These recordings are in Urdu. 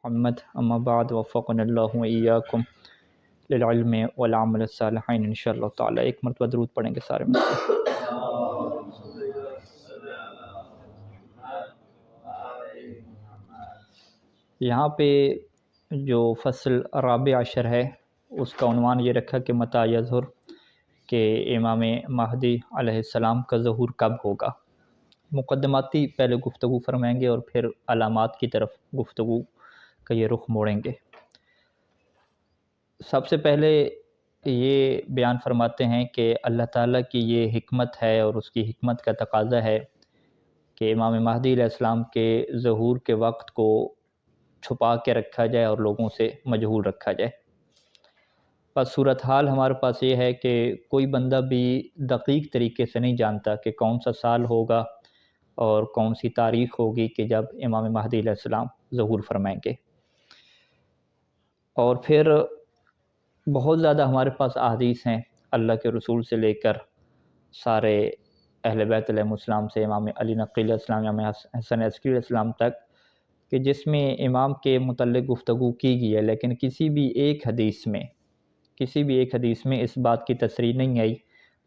محمد اما بعد وفقنا اللہ و ایاکم للعلم والعمل الصالحین انشاءاللہ تعالی۔ ایک مرتبہ درود پڑھیں گے سارے میں۔ یہاں پہ جو فصل رابع عشر ہے اس کا عنوان یہ رکھا کہ متی یظہر، کہ امام مہدی علیہ السلام کا ظہور کب ہوگا۔ مقدماتی پہلے گفتگو فرمائیں گے اور پھر علامات کی طرف گفتگو کا یہ رخ موڑیں گے۔ سب سے پہلے یہ بیان فرماتے ہیں کہ اللہ تعالیٰ کی یہ حکمت ہے اور اس کی حکمت کا تقاضا ہے کہ امام مہدی علیہ السلام کے ظہور کے وقت کو چھپا کے رکھا جائے اور لوگوں سے مجہول رکھا جائے۔ بس صورتحال ہمارے پاس یہ ہے کہ کوئی بندہ بھی دقیق طریقے سے نہیں جانتا کہ کون سا سال ہوگا اور کون سی تاریخ ہوگی کہ جب امام مہدی علیہ السلام ظہور فرمائیں گے۔ اور پھر بہت زیادہ ہمارے پاس احادیث ہیں اللہ کے رسول سے لے کر سارے اہل بیت علیہ السلام سے امام علی نقی علیہ السلام، امام حسن عسکری علیہ السلام تک، کہ جس میں امام کے متعلق گفتگو کی گئی ہے، لیکن کسی بھی ایک حدیث میں اس بات کی تصریح نہیں آئی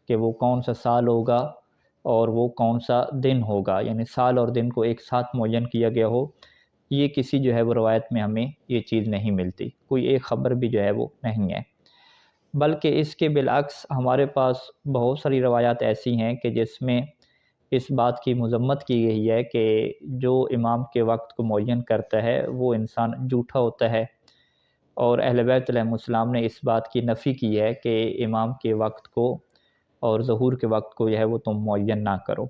کہ وہ کون سا سال ہوگا اور وہ کون سا دن ہوگا، یعنی سال اور دن کو ایک ساتھ معین کیا گیا ہو۔ یہ کسی جو ہے وہ روایت میں ہمیں یہ چیز نہیں ملتی، کوئی ایک خبر بھی جو ہے وہ نہیں ہے، بلکہ اس کے بالعکس ہمارے پاس بہت ساری روایات ایسی ہیں کہ جس میں اس بات کی مذمت کی گئی ہے کہ جو امام کے وقت کو معین کرتا ہے وہ انسان جھوٹا ہوتا ہے، اور اہل بیت علیہ السلام نے اس بات کی نفی کی ہے کہ امام کے وقت کو اور ظہور کے وقت کو جو ہے وہ تم معین نہ کرو۔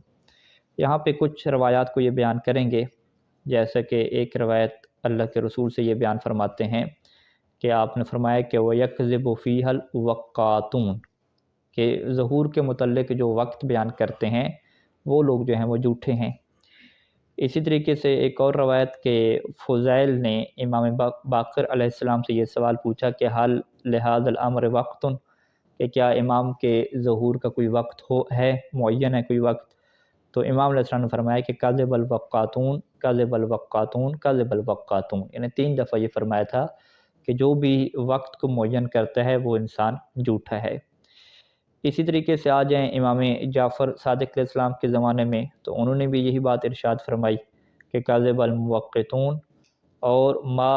یہاں پہ کچھ روایات کو یہ بیان کریں گے، جیسا کہ ایک روایت اللہ کے رسول سے یہ بیان فرماتے ہیں کہ آپ نے فرمایا کہ وَيَكْذِبُ فِيهَا الْوَقَّاتُونَ، کہ ظہور کے متعلق جو وقت بیان کرتے ہیں وہ لوگ جو ہیں وہ جھوٹے ہیں۔ اسی طریقے سے ایک اور روایت کہ فضیل نے امام باقر علیہ السلام سے یہ سوال پوچھا کہ حل لہذا الامر وقت، کہ کیا امام کے ظہور کا کوئی وقت ہے، معین ہے کوئی وقت؟ تو امام علیہ السلام نے فرمایا کہ کذب الوقاتون کذب الوقاتون کذب الوقاتون، یعنی 3 دفعہ یہ فرمایا تھا کہ جو بھی وقت کو معین کرتا ہے وہ انسان جھوٹا ہے۔ اسی طریقے سے آ جائیں امام جعفر صادق علیہ السلام کے زمانے میں، تو انہوں نے بھی یہی بات ارشاد فرمائی کہ کذب الموقتون، اور ما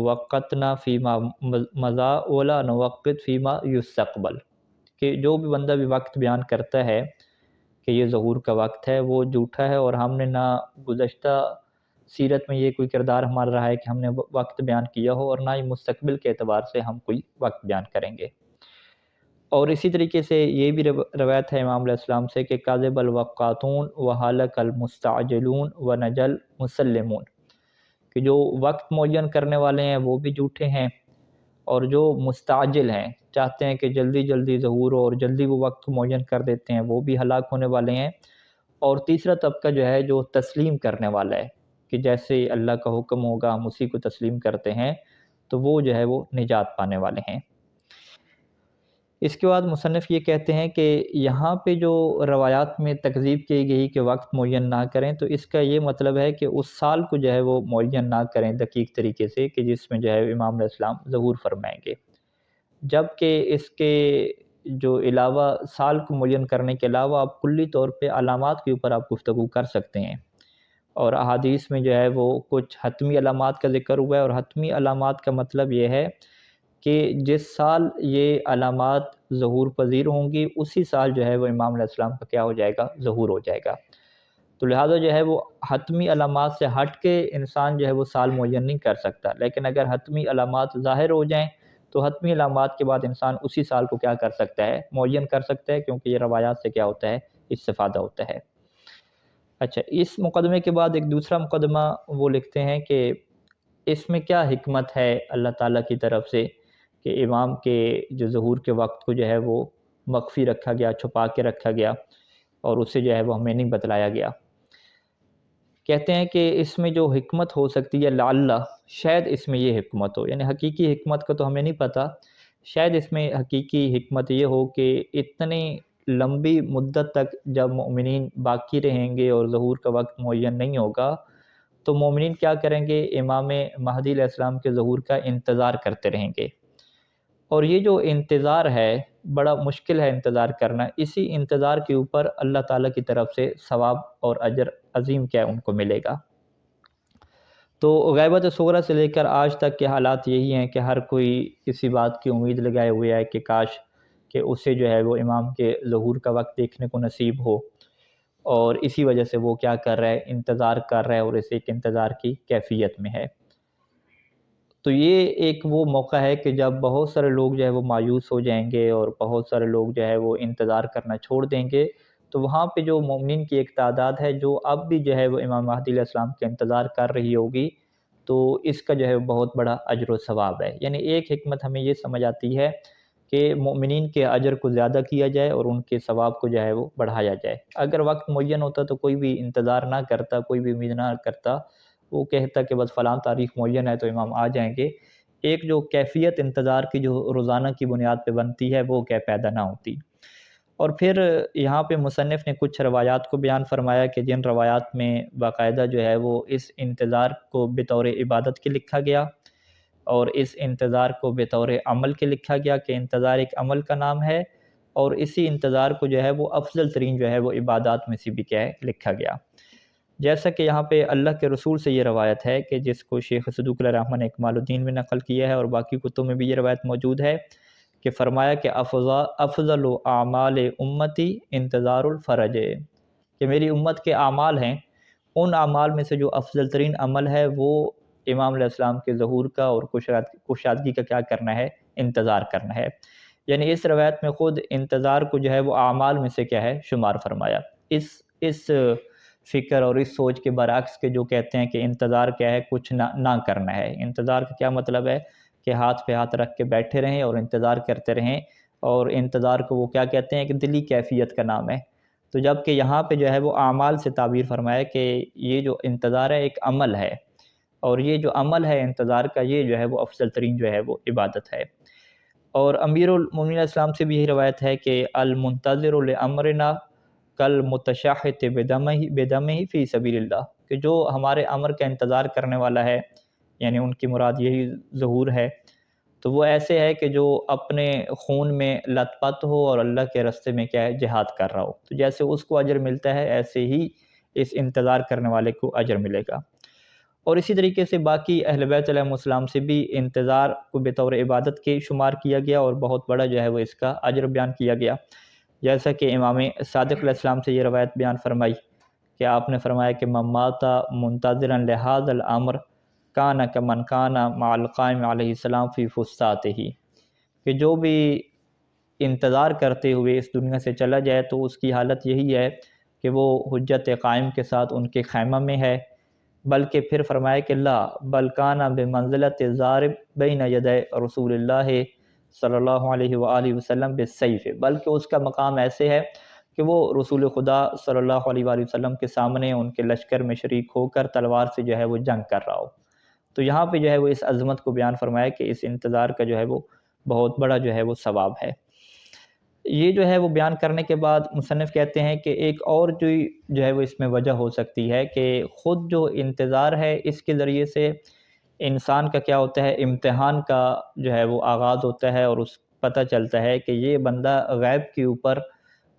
وقتنا فیما مضا ولا نوقت فیما یستقبل، کہ جو بھی بندہ بھی وقت بیان کرتا ہے کہ یہ ظہور کا وقت ہے وہ جھوٹا ہے، اور ہم نے نہ گزشتہ سیرت میں یہ کوئی کردار ہمارا رہا ہے کہ ہم نے وقت بیان کیا ہو، اور نہ ہی مستقبل کے اعتبار سے ہم کوئی وقت بیان کریں گے۔ اور اسی طریقے سے یہ بھی روایت ہے امام علیہ السلام سے کہ کاذب الوقاتون وحالک المستعجلون ونجل مسلمون، کہ جو وقت معین کرنے والے ہیں وہ بھی جھوٹے ہیں، اور جو مستعجل ہیں، چاہتے ہیں کہ جلدی جلدی ظہور ہو اور جلدی وہ وقت معین کر دیتے ہیں، وہ بھی ہلاک ہونے والے ہیں۔ اور تیسرا طبقہ جو ہے جو تسلیم کرنے والا ہے کہ جیسے اللہ کا حکم ہوگا ہم اسی کو تسلیم کرتے ہیں، تو وہ جو ہے وہ نجات پانے والے ہیں۔ اس کے بعد مصنف یہ کہتے ہیں کہ یہاں پہ جو روایات میں تکذیب کی گئی کہ وقت معین نہ کریں، تو اس کا یہ مطلب ہے کہ اس سال کو جو ہے وہ معین نہ کریں دقیق طریقے سے کہ جس میں جو ہے امام علیہ السلام ظہور فرمائیں گے، جبکہ اس کے جو علاوہ سال کو معین کرنے کے علاوہ آپ کلی طور پہ علامات کے اوپر آپ گفتگو کر سکتے ہیں، اور احادیث میں جو ہے وہ کچھ حتمی علامات کا ذکر ہوا ہے، اور حتمی علامات کا مطلب یہ ہے کہ جس سال یہ علامات ظہور پذیر ہوں گی اسی سال جو ہے وہ امام علیہ السلام کا کیا ہو جائے گا، ظہور ہو جائے گا۔ تو لہٰذا جو ہے وہ حتمی علامات سے ہٹ کے انسان جو ہے وہ سال معین نہیں کر سکتا، لیکن اگر حتمی علامات ظاہر ہو جائیں تو حتمی علامات کے بعد انسان اسی سال کو کیا کر سکتا ہے، معین کر سکتا ہے، کیونکہ یہ روایات سے کیا ہوتا ہے، استفادہ ہوتا ہے۔ اچھا، اس مقدمے کے بعد ایک دوسرا مقدمہ وہ لکھتے ہیں کہ اس میں کیا حکمت ہے اللہ تعالیٰ کی طرف سے کہ امام کے جو ظہور کے وقت کو جو ہے وہ مخفی رکھا گیا، چھپا کے رکھا گیا، اور اسے جو ہے وہ ہمیں نہیں بتلایا گیا۔ کہتے ہیں کہ اس میں جو حکمت ہو سکتی ہے لعل، شاید اس میں یہ حکمت ہو، یعنی حقیقی حکمت کا تو ہمیں نہیں پتہ، شاید اس میں حقیقی حکمت یہ ہو کہ اتنی لمبی مدت تک جب مومنین باقی رہیں گے اور ظہور کا وقت معین نہیں ہوگا، تو مومنین کیا کریں گے؟ امام مہدی علیہ السلام کے ظہور کا انتظار کرتے رہیں گے، اور یہ جو انتظار ہے بڑا مشکل ہے انتظار کرنا، اسی انتظار کے اوپر اللہ تعالیٰ کی طرف سے ثواب اور اجر عظیم کیا ان کو ملے گا۔ تو غیبت صغریٰ سے لے کر آج تک کے حالات یہی ہیں کہ ہر کوئی کسی بات کی امید لگائے ہوئے ہے کہ کاش کہ اسے جو ہے وہ امام کے ظہور کا وقت دیکھنے کو نصیب ہو، اور اسی وجہ سے وہ کیا کر رہا ہے؟ انتظار کر رہا ہے، اور اس ایک انتظار کی کیفیت میں ہے۔ تو یہ ایک وہ موقع ہے کہ جب بہت سارے لوگ جو ہے وہ مایوس ہو جائیں گے، اور بہت سارے لوگ جو ہے وہ انتظار کرنا چھوڑ دیں گے، تو وہاں پہ جو مومنین کی ایک تعداد ہے جو اب بھی جو ہے وہ امام مہدی علیہ السلام کے انتظار کر رہی ہوگی، تو اس کا جو ہے بہت بڑا اجر و ثواب ہے۔ یعنی ایک حکمت ہمیں یہ سمجھ آتی ہے کہ مومنین کے اجر کو زیادہ کیا جائے اور ان کے ثواب کو جو ہے وہ بڑھایا جائے۔ اگر وقت معین ہوتا تو کوئی بھی انتظار نہ کرتا، کوئی بھی امید نہ کرتا، وہ کہتا کہ بس فلاں تاریخ معین ہے تو امام آ جائیں گے، ایک جو کیفیت انتظار کی جو روزانہ کی بنیاد پہ بنتی ہے وہ کیا پیدا نہ ہوتی۔ اور پھر یہاں پہ مصنف نے کچھ روایات کو بیان فرمایا کہ جن روایات میں باقاعدہ جو ہے وہ اس انتظار کو بطور عبادت کے لکھا گیا، اور اس انتظار کو بطور عمل کے لکھا گیا کہ انتظار ایک عمل کا نام ہے، اور اسی انتظار کو جو ہے وہ افضل ترین جو ہے وہ عبادات میں سے بھی کیا ہے لکھا گیا۔ جیسا کہ یہاں پہ اللہ کے رسول سے یہ روایت ہے کہ جس کو شیخ صدوق علیہ الرحمہ نے اکمال الدین میں نقل کیا ہے، اور باقی کتب میں بھی یہ روایت موجود ہے کہ فرمایا کہ افضل اعمال امتی انتظار الفرج، کہ میری امت کے اعمال ہیں، ان اعمال میں سے جو افضل ترین عمل ہے وہ امام علیہ السلام کے ظہور کا اور کشادگی کا کیا کرنا ہے؟ انتظار کرنا ہے۔ یعنی اس روایت میں خود انتظار کو جو ہے وہ اعمال میں سے کیا ہے؟ شمار فرمایا۔ اس فکر اور اس سوچ کے برعکس کے جو کہتے ہیں کہ انتظار کیا ہے؟ کچھ نہ کرنا ہے۔ انتظار کا کیا مطلب ہے؟ کہ ہاتھ پہ ہاتھ رکھ کے بیٹھے رہیں اور انتظار کرتے رہیں، اور انتظار کو وہ کیا کہتے ہیں کہ دلی کیفیت کا نام ہے۔ تو جب کہ یہاں پہ جو ہے وہ اعمال سے تعبیر فرمایا کہ یہ جو انتظار ہے ایک عمل ہے، اور یہ جو عمل ہے انتظار کا، یہ جو ہے وہ افضل ترین جو ہے وہ عبادت ہے۔ اور امیر المومنین علیہ السلام سے بھی یہی روایت ہے کہ المنتظر لامرنا کالمتشحت بدمہ فی سبیل اللہ، کہ جو ہمارے امر کا انتظار کرنے والا ہے، یعنی ان کی مراد یہی ظہور ہے، تو وہ ایسے ہے کہ جو اپنے خون میں لت پت ہو اور اللہ کے راستے میں کیا ہے؟ جہاد کر رہا ہو۔ تو جیسے اس کو اجر ملتا ہے، ایسے ہی اس انتظار کرنے والے کو اجر ملے گا۔ اور اسی طریقے سے باقی اہل بیت علیہ السلام سے بھی انتظار کو بطور عبادت کے شمار کیا گیا، اور بہت بڑا جو ہے وہ اس کا اجر بیان کیا گیا۔ جیسا کہ امام صادق علیہ السلام سے یہ روایت بیان فرمائی کہ آپ نے فرمایا کہ من مات منتظرا لہذا الامر کان کمن کان مع القائم علیہ السلام فی فسطاطہ، کہ جو بھی انتظار کرتے ہوئے اس دنیا سے چلا جائے تو اس کی حالت یہی ہے کہ وہ حجت قائم کے ساتھ ان کے خیمہ میں ہے، بلکہ پھر فرمایا کہ لا بل کان بمنزلۃ ضارب بین یدی رسول اللہ صلی اللہ علیہ وآلہ وسلم بالسیف، بلکہ اس کا مقام ایسے ہے کہ وہ رسول خدا صلی اللہ علیہ وآلہ وسلم کے سامنے ان کے لشکر میں شریک ہو کر تلوار سے جو ہے وہ جنگ کر رہا ہو۔ تو یہاں پہ جو ہے وہ اس عظمت کو بیان فرمایا کہ اس انتظار کا جو ہے وہ بہت بڑا جو ہے وہ ثواب ہے۔ یہ جو ہے وہ بیان کرنے کے بعد مصنف کہتے ہیں کہ ایک اور جو ہے وہ اس میں وجہ ہو سکتی ہے کہ خود جو انتظار ہے اس کے ذریعے سے انسان کا کیا ہوتا ہے؟ امتحان کا جو ہے وہ آغاز ہوتا ہے، اور اس پتہ چلتا ہے کہ یہ بندہ غیب کے اوپر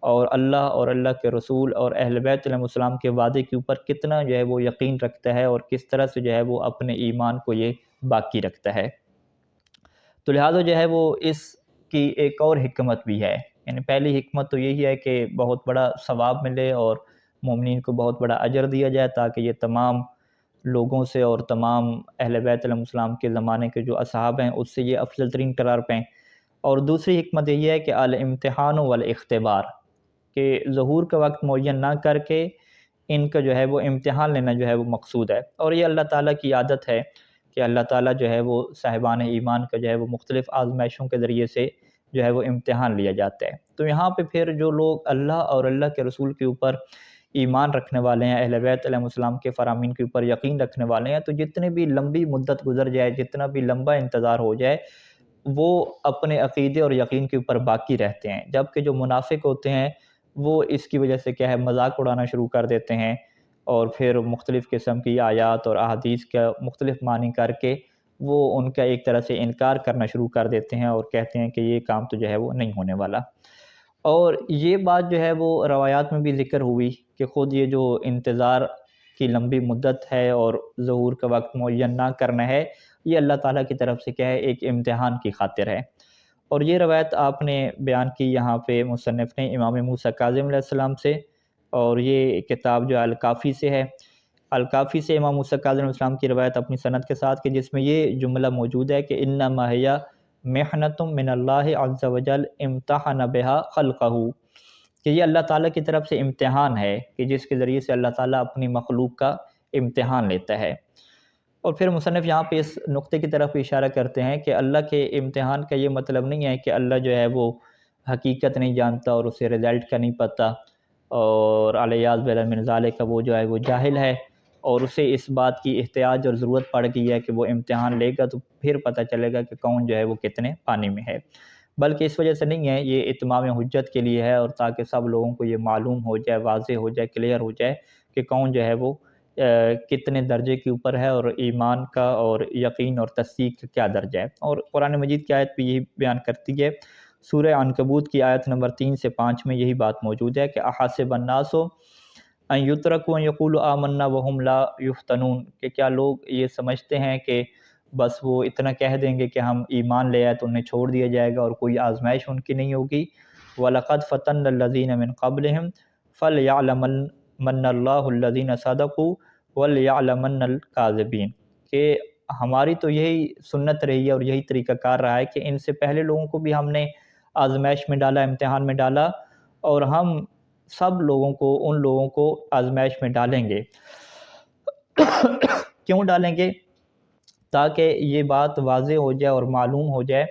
اور اللہ اور اللہ کے رسول اور اہل بیت علیہ السلام کے وعدے کے اوپر کتنا جو ہے وہ یقین رکھتا ہے، اور کس طرح سے جو ہے وہ اپنے ایمان کو یہ باقی رکھتا ہے۔ تو لہٰذا جو ہے وہ اس کی ایک اور حکمت بھی ہے۔ یعنی پہلی حکمت تو یہی ہے کہ بہت بڑا ثواب ملے اور مومنین کو بہت بڑا اجر دیا جائے، تاکہ یہ تمام لوگوں سے اور تمام اہل بیت علیہ السلام کے زمانے کے جو اصحاب ہیں اس سے یہ افضل ترین قرار پائیں۔ اور دوسری حکمت یہ ہے کہ الامتحان والاختبار، کہ ظہور کا وقت معین نہ کر کے ان کا جو ہے وہ امتحان لینا جو ہے وہ مقصود ہے۔ اور یہ اللہ تعالیٰ کی عادت ہے کہ اللہ تعالیٰ جو ہے وہ صاحبان ایمان کا جو ہے وہ مختلف آزمائشوں کے ذریعے سے جو ہے وہ امتحان لیا جاتا ہے۔ تو یہاں پہ پھر جو لوگ اللہ اور اللہ کے رسول کے اوپر ایمان رکھنے والے ہیں، اہل بیت علیہ السلام کے فرامین کے اوپر یقین رکھنے والے ہیں، تو جتنے بھی لمبی مدت گزر جائے، جتنا بھی لمبا انتظار ہو جائے، وہ اپنے عقیدے اور یقین کے اوپر باقی رہتے ہیں۔ جبکہ جو منافق ہوتے ہیں وہ اس کی وجہ سے کیا ہے؟ مذاق اڑانا شروع کر دیتے ہیں، اور پھر مختلف قسم کی آیات اور احادیث کا مختلف معنی کر کے وہ ان کا ایک طرح سے انکار کرنا شروع کر دیتے ہیں اور کہتے ہیں کہ یہ کام تو جو ہے وہ نہیں ہونے والا۔ اور یہ بات جو ہے وہ روایات میں بھی ذکر ہوئی کہ خود یہ جو انتظار کی لمبی مدت ہے اور ظہور کا وقت معین نہ کرنا ہے، یہ اللہ تعالیٰ کی طرف سے کیا ہے، ایک امتحان کی خاطر ہے۔ اور یہ روایت آپ نے بیان کی یہاں پہ مصنف نے امام موسیٰ کاظم علیہ السلام سے، اور یہ کتاب جو الکافی سے ہے۔ الکافی سے امام موسیٰ کاظم علیہ السلام کی روایت اپنی سند کے ساتھ کہ جس میں یہ جملہ موجود ہے کہ انما ہی محنۃ من اللہ عز وجل امتحن بہا خلقہ، کہ یہ اللہ تعالیٰ کی طرف سے امتحان ہے کہ جس کے ذریعے سے اللہ تعالیٰ اپنی مخلوق کا امتحان لیتا ہے۔ اور پھر مصنف یہاں پہ اس نقطے کی طرف اشارہ کرتے ہیں کہ اللہ کے امتحان کا یہ مطلب نہیں ہے کہ اللہ جو ہے وہ حقیقت نہیں جانتا اور اسے رزلٹ کا نہیں پتہ، اور الیاذ باللہ من ذالک کا وہ جو ہے وہ جاہل ہے اور اسے اس بات کی احتیاج اور ضرورت پڑ گئی ہے کہ وہ امتحان لے گا تو پھر پتہ چلے گا کہ کون جو ہے وہ کتنے پانی میں ہے، بلکہ اس وجہ سے نہیں ہے، یہ اتمام حجت کے لیے ہے اور تاکہ سب لوگوں کو یہ معلوم ہو جائے، واضح ہو جائے، کلیئر ہو جائے کہ کون جو ہے وہ کتنے درجے کے اوپر ہے اور ایمان کا اور یقین اور تصدیق کا کیا درجہ ہے۔ اور قرآن مجید کی آیت بھی یہی بیان کرتی ہے، سورہ عنکبوت کی آیت نمبر 3 سے 5 میں یہی بات موجود ہے کہ احسب الناس ان یترکوا ان یقولوا آمنا وہم لا یفتنون، کہ کیا لوگ یہ سمجھتے ہیں کہ بس وہ اتنا کہہ دیں گے کہ ہم ایمان لے آئے تو انہیں چھوڑ دیا جائے گا اور کوئی آزمائش ان کی نہیں ہوگی۔ وَلَقَدْ فَتَنَّ الَّذِينَ مِن قَبْلِهِمْ فَلْيَعْلَمَنَّ اللَّهُ الَّذِينَ صَدَقُوا وَلْيَعْلَمَنَّ الْكَاذِبِينَ، کہ ہماری تو یہی سنت رہی ہے اور یہی طریقہ کار رہا ہے کہ ان سے پہلے لوگوں کو بھی ہم نے آزمائش میں ڈالا، امتحان میں ڈالا، اور ہم سب لوگوں کو، ان لوگوں کو آزمائش میں ڈالیں گے۔ کیوں ڈالیں گے؟ تاکہ یہ بات واضح ہو جائے اور معلوم ہو جائے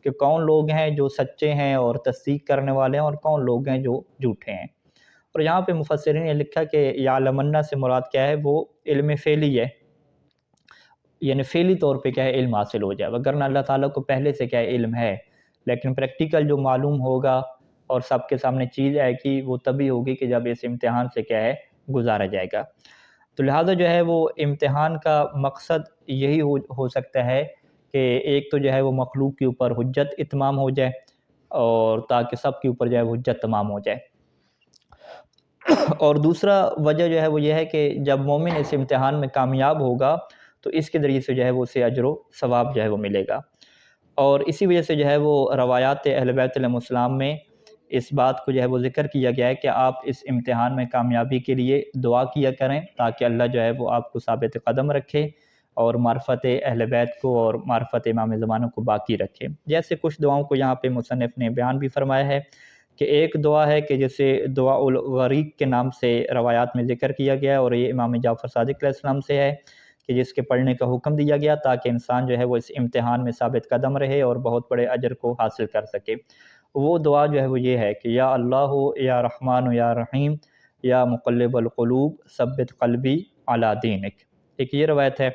کہ کون لوگ ہیں جو سچے ہیں اور تصدیق کرنے والے ہیں اور کون لوگ ہیں جو جھوٹے ہیں۔ اور یہاں پہ مفسرین نے لکھا کہ یعلمن سے مراد کیا ہے، وہ علم فعلی ہے، یعنی فعلی طور پہ کیا ہے، علم حاصل ہو جائے، وگرنہ اللہ تعالیٰ کو پہلے سے کیا ہے، علم ہے، لیکن پریکٹیکل جو معلوم ہوگا اور سب کے سامنے چیز آئے گی وہ تبھی ہوگی کہ جب اس امتحان سے کیا ہے، گزارا جائے گا۔ تو لہٰذا جو ہے وہ امتحان کا مقصد یہی ہو سکتا ہے کہ ایک تو جو ہے وہ مخلوق کے اوپر حجت اتمام ہو جائے اور تاکہ سب کے اوپر جو ہے وہ حجت تمام ہو جائے، اور دوسرا وجہ جو ہے وہ یہ ہے کہ جب مومن اس امتحان میں کامیاب ہوگا تو اس کے ذریعے سے جو ہے وہ اسے اجر و ثواب جو ہے وہ ملے گا۔ اور اسی وجہ سے جو ہے وہ روایات اہل بیت علیہم السلام میں اس بات کو جو ہے وہ ذکر کیا گیا ہے کہ آپ اس امتحان میں کامیابی کے لیے دعا کیا کریں تاکہ اللہ جو ہے وہ آپ کو ثابت قدم رکھے اور معرفت اہل بیت کو اور معرفت امام زمانوں کو باقی رکھے۔ جیسے کچھ دعاؤں کو یہاں پہ مصنف نے بیان بھی فرمایا ہے کہ ایک دعا ہے کہ جسے دعا الغریق کے نام سے روایات میں ذکر کیا گیا ہے، اور یہ امام جعفر صادق علیہ السلام سے ہے کہ جس کے پڑھنے کا حکم دیا گیا تاکہ انسان جو ہے وہ اس امتحان میں ثابت قدم رہے اور بہت بڑے اجر کو حاصل کر سکے۔ وہ دعا جو ہے وہ یہ ہے کہ یا اللہ یا رحمان یا رحیم یا مقلب القلوب ثبت قلبی علی دینک، ایک یہ روایت ہے،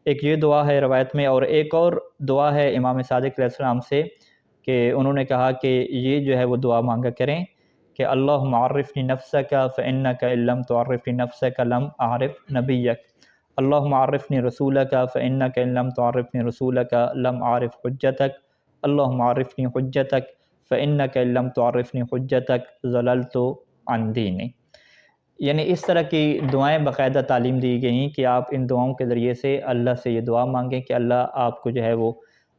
ایک یہ دعا ہے روایت میں، اور ایک اور دعا ہے امام صادق علیہ السلام سے کہ انہوں نے کہا کہ یہ جو ہے وہ دعا مانگا کریں کہ اللہم عرفنی نفسک فإنک ان لم تعرفنی نفسک لم اعرف نبیک، اللہم عرفنی رسولک فإنک ان لم تعرفنی رسولک لم اعرف حجتک، اللہم عرفنی حجتک فإنک ان لم تعرفنی حجتک ضللت عن دینی۔ یعنی اس طرح کی دعائیں باقاعدہ تعلیم دی گئیں کہ آپ ان دعاؤں کے ذریعے سے اللہ سے یہ دعا مانگیں کہ اللہ آپ کو جو ہے وہ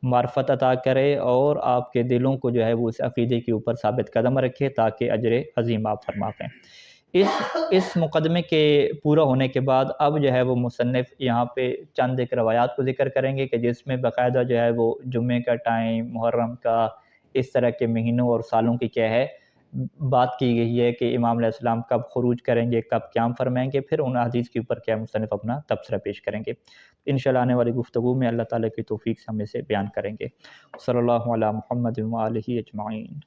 معرفت عطا کرے اور آپ کے دلوں کو جو ہے وہ اس عقیدے کے اوپر ثابت قدم رکھے تاکہ اجر عظیم آپ فرما پائیں۔ اس مقدمے کے پورا ہونے کے بعد اب جو ہے وہ مصنف یہاں پہ چند ایک روایات کو ذکر کریں گے کہ جس میں باقاعدہ جو ہے وہ جمعے کا ٹائم، محرم کا، اس طرح کے مہینوں اور سالوں کی کیا ہے بات کی گئی ہے کہ امام علیہ السلام کب خروج کریں گے، کب قیام فرمائیں گے، پھر ان حدیث کے اوپر کیا مصنف اپنا تبصرہ پیش کریں گے۔ انشاءاللہ آنے والی گفتگو میں اللہ تعالیٰ کی توفیق سے ہم اسے بیان کریں گے۔ صلی اللہ علی محمد و آلہ اجمعین۔